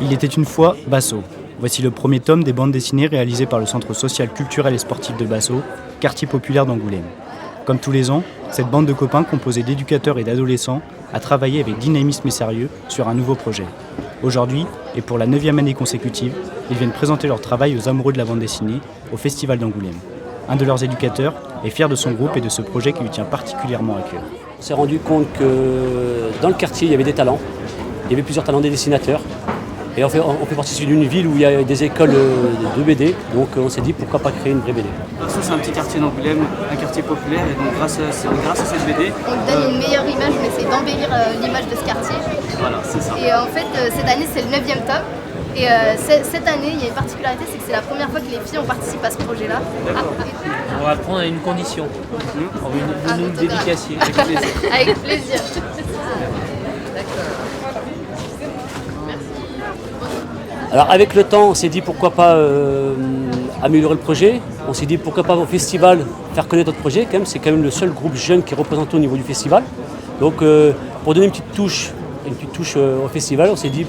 Il était une fois Basso. Voici le premier tome des bandes dessinées réalisées par le Centre social, culturel et sportif de Basso, quartier populaire d'Angoulême. Comme tous les ans, cette bande de copains composée d'éducateurs et d'adolescents a travaillé avec dynamisme et sérieux sur un nouveau projet. Aujourd'hui, et pour la 9e année consécutive, ils viennent présenter leur travail aux amoureux de la bande dessinée au Festival d'Angoulême. Un de leurs éducateurs est fier de son groupe et de ce projet qui lui tient particulièrement à cœur. On s'est rendu compte que dans le quartier, il y avait des talents. Il y avait plusieurs talents des dessinateurs. Et on fait partie d'une ville où il y a des écoles de BD. Donc on s'est dit pourquoi pas créer une vraie BD. Ça c'est un petit quartier d'Angoulême, un quartier populaire. Et donc grâce à cette BD, on donne une meilleure image, on essaie d'embellir l'image de ce quartier. Voilà, c'est ça. Et en fait, cette année c'est le 9e tome. Et cette année, il y a une particularité, c'est que c'est la première fois que les filles ont participé à ce projet-là. On va le prendre à une condition. On va nous le dédicacer. Avec plaisir. Avec plaisir. Alors avec le temps, on s'est dit pourquoi pas améliorer le projet. On s'est dit pourquoi pas au festival faire connaître notre projet. C'est quand même le seul groupe jeune qui est représenté au niveau du festival. Donc pour donner une petite touche au festival, on s'est dit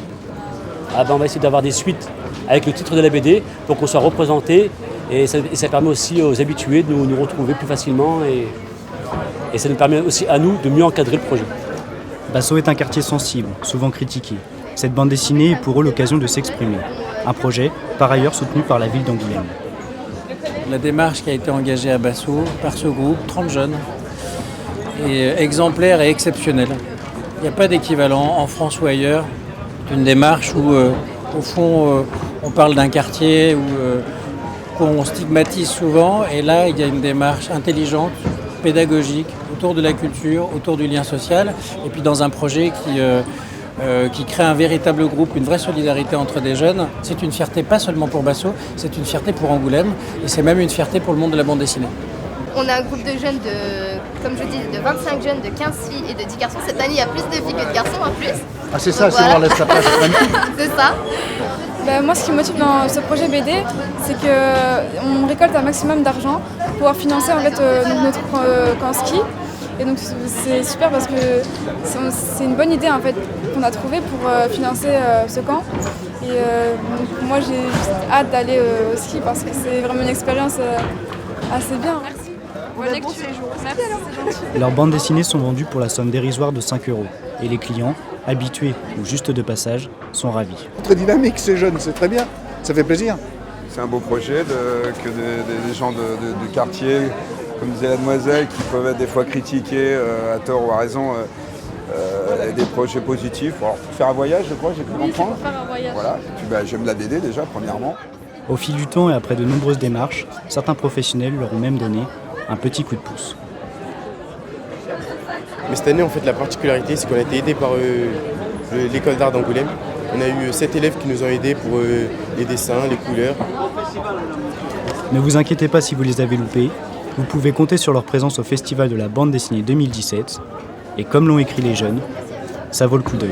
on va essayer d'avoir des suites avec le titre de la BD pour qu'on soit représenté et ça permet aussi aux habitués de nous retrouver plus facilement et ça nous permet aussi à nous de mieux encadrer le projet. Basso est un quartier sensible, souvent critiqué. Cette bande dessinée est pour eux l'occasion de s'exprimer. Un projet, par ailleurs soutenu par la ville d'Angoulême. La démarche qui a été engagée à Basso par ce groupe, 30 jeunes, est exemplaire et exceptionnelle. Il n'y a pas d'équivalent en France ou ailleurs. C'est une démarche où, au fond, on parle d'un quartier qu'on stigmatise souvent. Et là, il y a une démarche intelligente, pédagogique, autour de la culture, autour du lien social. Et puis dans un projet qui crée un véritable groupe, une vraie solidarité entre des jeunes. C'est une fierté pas seulement pour Basso, c'est une fierté pour Angoulême. Et c'est même une fierté pour le monde de la bande dessinée. On a un groupe de jeunes comme je dis, de 25 jeunes, de 15 filles et de 10 garçons. Cette année, il y a plus de filles que de garçons en plus. Ah c'est ça, c'est bon, on laisse sa place. C'est ça. Moi, ce qui me motive dans ce projet BD, c'est qu'on récolte un maximum d'argent pour pouvoir financer en fait, notre camp ski. Et donc c'est super parce que c'est une bonne idée en fait, qu'on a trouvée pour financer ce camp. Et donc, moi, j'ai juste hâte d'aller au ski parce que c'est vraiment une expérience assez bien. Merci. Bonne lecture. Merci, c'est gentil. Leurs bandes dessinées sont vendues pour la somme dérisoire de 5 € et les clients, habitués ou juste de passage, sont ravis. Très dynamique, c'est jeune, c'est très bien, ça fait plaisir. C'est un beau projet que des gens du quartier, comme disait la demoiselle, qui peuvent être des fois critiqués à tort ou à raison, des projets positifs. Alors, pour faire un voyage, je crois, j'ai pu comprendre. Pour faire un voyage. Voilà. Et puis j'aime la BD déjà, premièrement. Au fil du temps et après de nombreuses démarches, certains professionnels leur ont même donné un petit coup de pouce. Mais cette année, en fait, la particularité, c'est qu'on a été aidé par l'école d'art d'Angoulême. On a eu 7 élèves qui nous ont aidés pour les dessins, les couleurs. Ne vous inquiétez pas si vous les avez loupés. Vous pouvez compter sur leur présence au Festival de la bande dessinée 2017. Et comme l'ont écrit les jeunes, ça vaut le coup d'œil.